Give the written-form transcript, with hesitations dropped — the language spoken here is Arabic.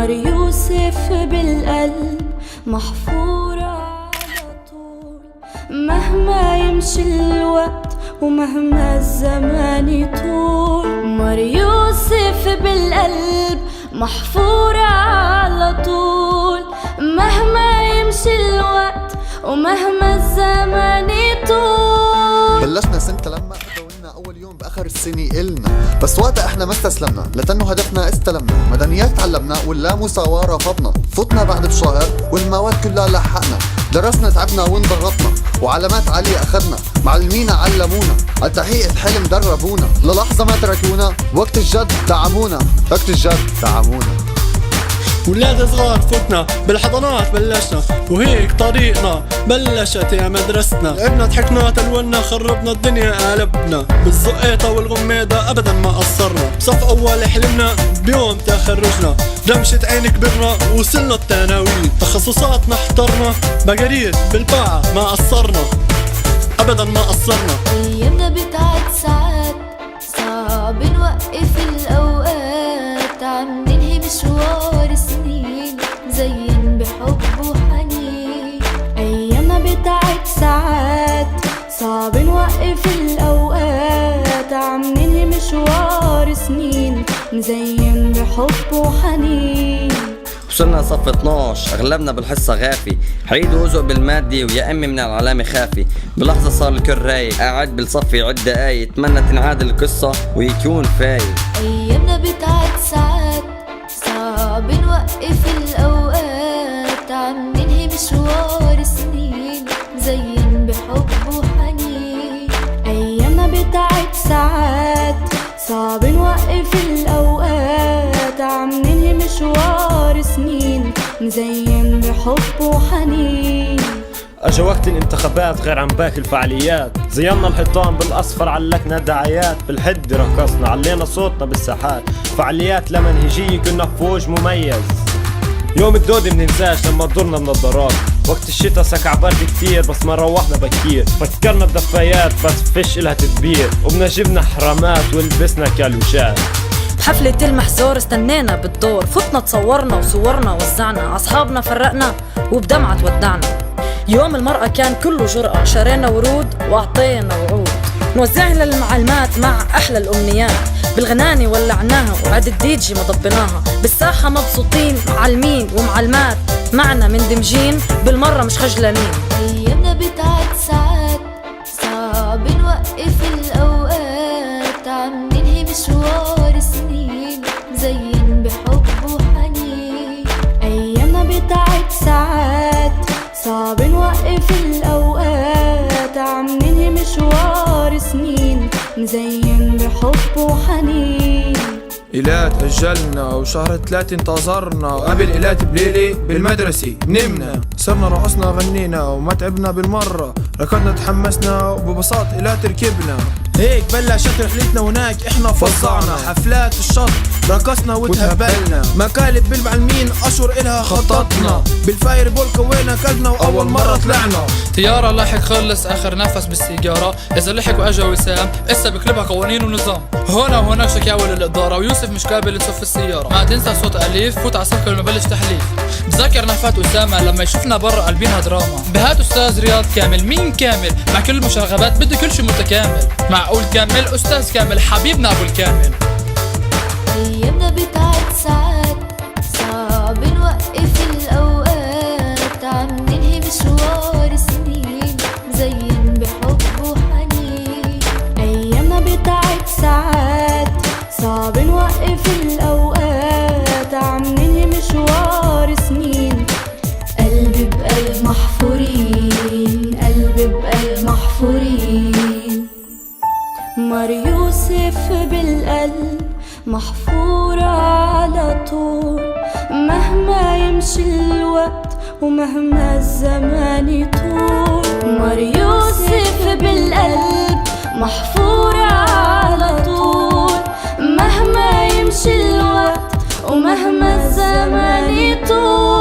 مار يوسف بالقلب محفورة على طول، مهما يمشي الوقت ومهما الزمان يطول. مار يوسف بالقلب محفورة على طول، مهما يمشي الوقت ومهما الزمان يطول. بلشنا سنة لما ولنا أول يوم بآخر السنة إلنا، بس وقتها إحنا ما استسلمنا لتنو هدفنا استلمنا. مدنيات تعلمنا واللا مساواة رفضنا، فتنا بعد بشهر والمواد كلها لحقنا. درسنا تعبنا وانضغطنا وعلامات عالية أخذنا، معلمينا علمونا على تحقيق الحلم دربونا. للحظة ما تركونا، وقت الجد دعمونا، وقت الجد دعمونا. ولاد صغار فتنا بالحضانات بلشنا، وهيك طريقنا بلشت يا مدرستنا. لعبنا ضحكنا تلونا خربنا الدنيا قلبنا، بالزقيطة والغميضة ابدا ما قصرنا. بصف اول حلمنا بيوم تخرجنا، رمشة عين كبرنا وصلنا الثانوي. تخصصاتنا احترنا، بقرير بالباعة ما قصرنا ابدا ما قصرنا. ايامنا بتعد ساعات صعب نوقف الاوقات، عم ننهي مشوار سنين مزين بحب وحنين. ايامنا بتعد ساعات صعب نوقف الاوقات، عم ننهي مشوار سنين مزين بحب وحنين. وصلنا صف 12 اغلبنا بالحصة غافي، حيد وزق بالمادي ويا امي من العلامة خافي. بلحظة صار الكل رايق، قاعد بالصف يعد دقايق، اتمنى تنعاد القصة ويكون فايق. ايامنا بتعد ساعات صعب نوقف الاوقات، عم ننهي مشوار سنين مزين بحب وحنين. ايامنا بتعد ساعات صعب نوقف الاوقات، عم ننهي مشوار سنين مزين بحب وحنين. اجا وقت الانتخابات غير عن باقي الفعاليات، زينا الحيطان بالاصفر علقنا دعايات، بالحد رقصنا علينا صوتنا بالساحات. فعاليات لا منهجية كنا بفوج مميز، يوم الدودي مننساش لما ضرنا بنظارات. وقت الشتا سكع برد كتير بس ما روحنا بكير، فكرنا بدفايات بس فيش إلها تدبير، وبنجبنا حرامات ولبسنا كالوشات. بحفلة المحزور استنينا بالدور، فتنا تصورنا وصورنا وزعنا، أصحابنا فرقنا وبدمعة تودعنا. يوم المرأة كان كله جرأة، شرينا ورود وأعطينا وعود، نوزعها للمعلمات مع أحلى الأمنيات. بالغناني ولعناها وعد الديجي ما ضبناها، بالساحة مبسوطين معلمين ومعلمات، معنا مندمجين بالمرة مش خجلانين. أيامنا بتعد ساعات صعب نوقف الأوقات، عم ننهي مشوار سنين مزين بحب وحنين. أيامنا بتعد ساعات صعب نوقف الأوقات، عم ننهي مشوار سنين مزين بحب وحنين. إيلات أجلنا وشهر 3 انتظرنا، وقبل إيلات بليلي بالمدرسة نمنا. صرنا رقصنا غنينا وما تعبنا بالمرة، ركضنا تحمسنا وببساط إيلات ركبنا. هيك بلشت رحلتنا هناك احنا فظعنا، حفلات الشط رقصنا وتهبلنا، مكالب بالمعلمين اشهر الها خططنا، بالفاير بول كوينا كلنا واول مرة طلعنا. طيارة لاحق خلص اخر نفس بالسيجارة، اذا لحق واجا وسام اسا بكلبها قوانين ونظام. هنا وهناك شكاوى للادارة، ويوسف مش قابل يصف السيارة. ما تنسى صوت اليف، فوت على صف لما بلش تحليف. بذكر نفات اسامة لما يشوفنا برا قلبينها دراما. بهات استاذ رياض كامل، مين كامل مع كل المشاغبات بده كل شي متكامل. معقول كامل استاذ كامل حبيبنا ابو الكامل. ايامنا بتعد ساعات صعب نوقف الاوقات، عم ننهي مشوار سنين مزين بحب وحنين. ايامنا بتعد ساعات صعب نوقف الاوقات، عم ننهي مشوار سنين. قلب بقلب محفورين، قلب بقلب محفورين. مار يوسف بالقلب محفورة على طول، مهما يمشي الوقت ومهما الزمان يطول. مار يوسف بالقلب محفورة على طول، مهما يمشي الوقت ومهما الزمان يطول.